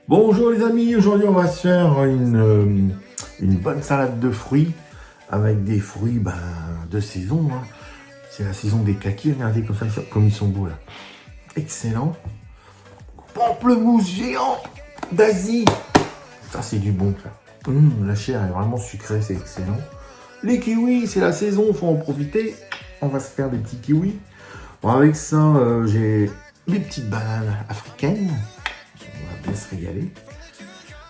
Bonjour les amis, aujourd'hui on va se faire une bonne salade de fruits avec des fruits de saison. Hein. C'est la saison des kakis, regardez comme ça, comme ils sont beaux là. Excellent. Pamplemousse géant d'Asie. Ça c'est du bon ça. La chair est vraiment sucrée, c'est excellent. Les kiwis, c'est la saison, faut en profiter. On va se faire des petits kiwis. Bon, avec ça, j'ai des petites bananes africaines. On va bien se régaler.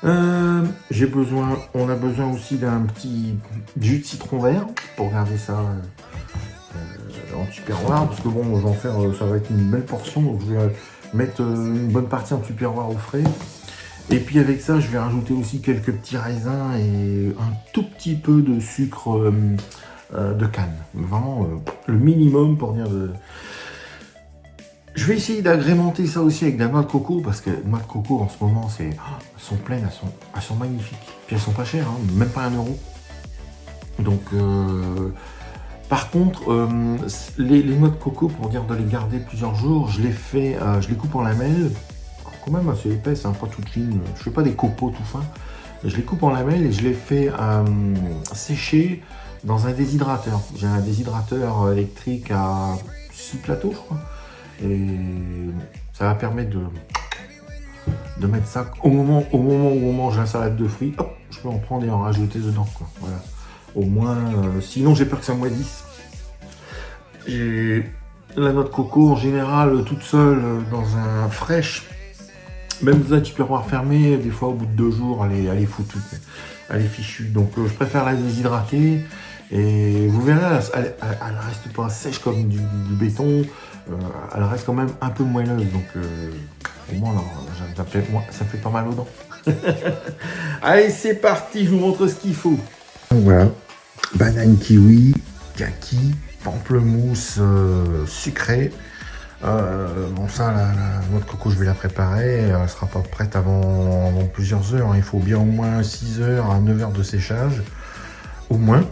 On a besoin aussi d'un petit jus de citron vert pour garder ça en tupperware parce que bon, je vais en faire, ça va être une belle portion, donc je vais mettre une bonne partie en tupperware au frais. Et puis avec ça, je vais rajouter aussi quelques petits raisins et un tout petit peu de sucre de canne. Vraiment le minimum pour dire de. Je vais essayer d'agrémenter ça aussi avec de la noix de coco, parce que noix de coco en ce moment, elles sont pleines, elles sont magnifiques. Puis elles sont pas chères, hein, même pas 1 euro. Donc, par contre, les noix de coco, pour dire de les garder plusieurs jours, je les coupe en lamelles, quand même assez épaisses, hein, pas toutes fines. Je fais pas des copeaux tout fins. Je les coupe en lamelles et je les fais sécher dans un déshydrateur. J'ai un déshydrateur électrique à 6 plateaux, je crois. Et ça va permettre de mettre ça au moment où on mange la salade de fruits, hop, je peux en prendre et en rajouter dedans, quoi. Voilà. Au moins, sinon j'ai peur que ça moisisse. Et la noix de coco en général toute seule dans un fraîche, même dans un tupperware fermé, des fois au bout de 2 jours elle est foutue, elle est fichue. Donc je préfère la déshydrater. Et vous verrez, elle reste pas sèche comme du béton, elle reste quand même un peu moelleuse, donc au moins ça fait pas mal aux dents. Allez, c'est parti, je vous montre ce qu'il faut. Voilà, banane kiwi, kaki, pamplemousse sucrée. Bon, ça, la noix de coco, je vais la préparer, elle sera pas prête avant plusieurs heures, hein. Il faut bien au moins 6 heures à 9 heures de séchage, au moins.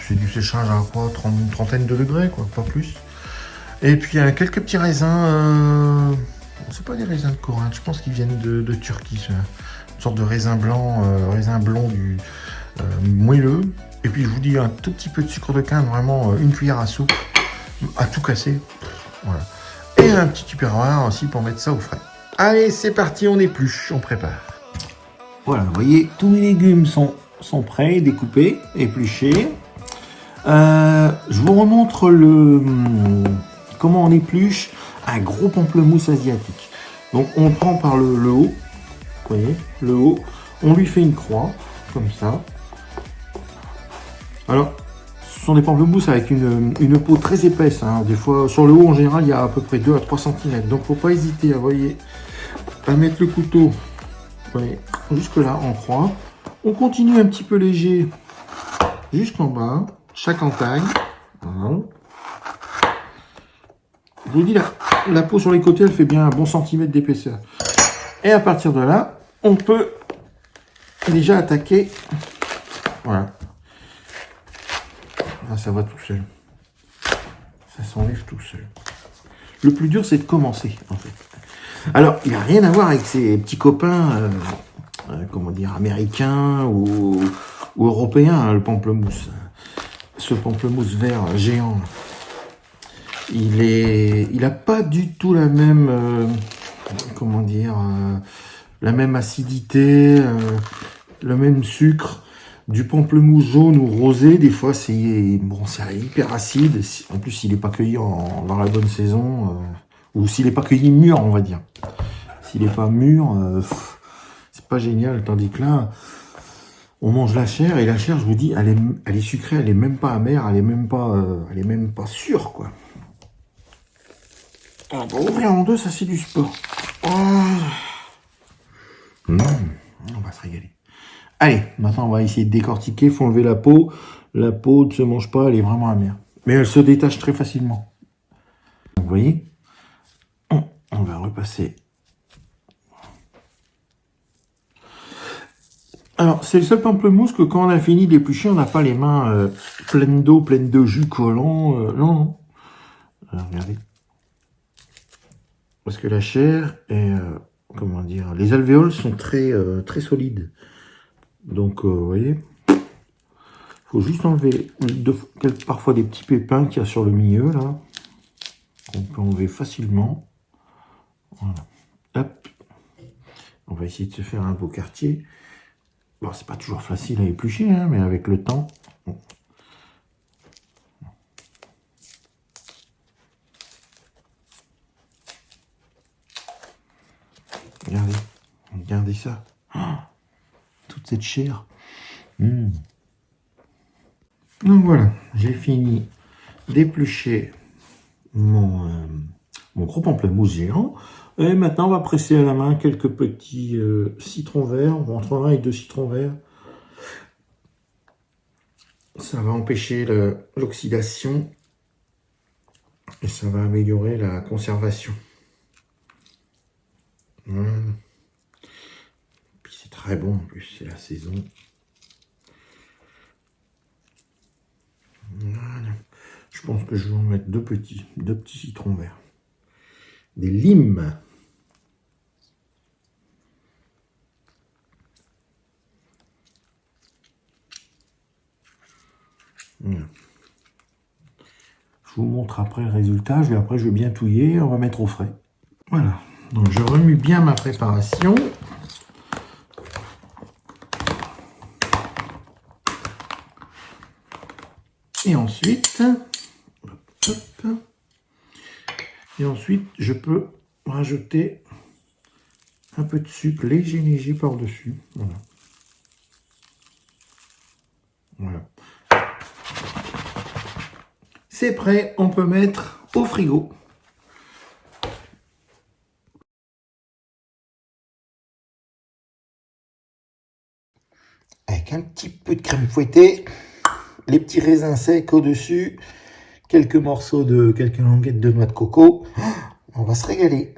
C'est du séchage à quoi, une trentaine de degrés, quoi, pas plus. Et puis quelques petits raisins, c'est pas des raisins de Corinthe, je pense qu'ils viennent de Turquie, une sorte de raisin blond moelleux. Et puis je vous dis un tout petit peu de sucre de canne, vraiment une cuillère à soupe, à tout casser. Voilà. Et un petit tupperware aussi pour mettre ça au frais. Allez, c'est parti, on épluche, on prépare. Voilà, vous voyez, tous mes légumes sont prêts, découpés, épluchés. Je vous remontre comment on épluche un gros pamplemousse asiatique. Donc on le prend par le haut, vous voyez, le haut, on lui fait une croix, comme ça. Alors, ce sont des pamplemousses avec une peau très épaisse, hein. Des fois, sur le haut en général, il y a à peu près 2 à 3 cm. Donc faut pas hésiter, vous voyez, à mettre le couteau, vous voyez, jusque là en croix. On continue un petit peu léger jusqu'en bas, chaque entaille. Voilà. Je vous dis, la peau sur les côtés, elle fait bien un bon centimètre d'épaisseur. Et à partir de là, on peut déjà attaquer. Voilà. Là, ça va tout seul. Ça s'enlève tout seul. Le plus dur, c'est de commencer, en fait. Alors, il n'y a rien à voir avec ces petits copains... comment dire, américain ou européen, hein, le pamplemousse. Ce pamplemousse vert géant, il a pas du tout la même, comment dire, la même acidité, le même sucre. Du pamplemousse jaune ou rosé, des fois c'est hyper acide. En plus, il n'est pas cueilli dans la bonne saison, ou s'il n'est pas cueilli mûr, on va dire. S'il n'est pas mûr, c'est pas génial. Tandis que là, on mange la chair, et la chair, je vous dis, elle est sucrée, elle est même pas amère, elle est même pas sûre, quoi. On va ouvrir en deux, ça c'est du sport. Oh. On va se régaler. Allez, maintenant on va essayer de décortiquer, faut enlever la peau. La peau ne se mange pas, elle est vraiment amère. Mais elle se détache très facilement. Vous voyez, on va repasser. Alors, c'est le seul pamplemousse que quand on a fini d'éplucher, on n'a pas les mains pleines d'eau, pleines de jus collant. Non. Alors, regardez. parce que la chair est, comment dire, les alvéoles sont très, très solides. Donc, vous voyez, faut juste enlever parfois des petits pépins qu'il y a sur le milieu, là. On peut enlever facilement. Voilà. Hop. On va essayer de se faire un beau quartier. Bon, c'est pas toujours facile à éplucher, hein, mais avec le temps. Bon. Regardez, regardez ça. Oh, toute cette chair. Donc voilà, j'ai fini d'éplucher mon gros pamplemousse géant. Et maintenant, on va presser à la main quelques petits citrons verts, entre 1 et 2 citrons verts. Ça va empêcher l'oxydation et ça va améliorer la conservation. Voilà. Puis c'est très bon en plus, c'est la saison. Voilà. Je pense que je vais en mettre deux petits citrons verts. Des limes. Voilà. Je vous montre après le résultat. Après, je vais bien touiller. On va mettre au frais. Voilà. Donc, je remue bien ma préparation. Et ensuite, je peux rajouter un peu de sucre léger par-dessus. Voilà. Voilà. C'est prêt, on peut mettre au frigo. Avec un petit peu de crème fouettée, les petits raisins secs au-dessus, quelques languettes de noix de coco. On va se régaler.